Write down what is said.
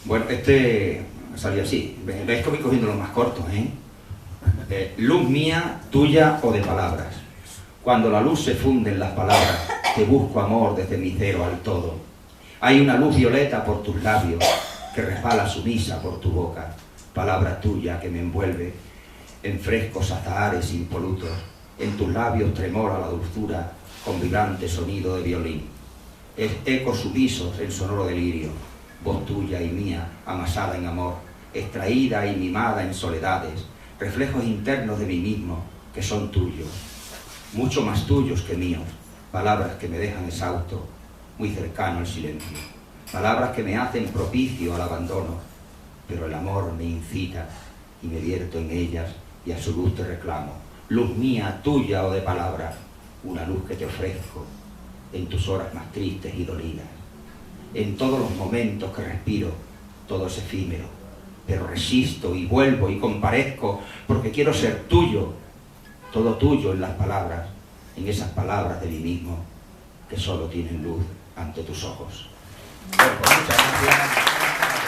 Bueno, salió así. Veis que voy cogiendo los más cortos, ¿eh? Luz mía, tuya o de palabras. Cuando la luz se funde en las palabras, te busco amor desde mi cero al todo. Hay una luz violeta por tus labios, que resbala sumisa por tu boca. Palabra tuya que me envuelve en frescos azahares impolutos. En tus labios tremora la dulzura con vibrante sonido de violín. Es ecos sumisos en sonoro delirio. Voz tuya y mía, amasada en amor, extraída y mimada en soledades, reflejos internos de mí mismo, que son tuyos, mucho más tuyos que míos, palabras que me dejan exhausto, muy cercano al silencio, palabras que me hacen propicio al abandono, pero el amor me incita y me vierto en ellas y a su luz te reclamo. Luz mía, tuya o de palabra, una luz que te ofrezco en tus horas más tristes y dolidas. En todos los momentos que respiro, todo es efímero, pero resisto y vuelvo y comparezco porque quiero ser tuyo, todo tuyo en las palabras, en esas palabras de mí mismo que solo tienen luz ante tus ojos. Bueno, pues muchas gracias.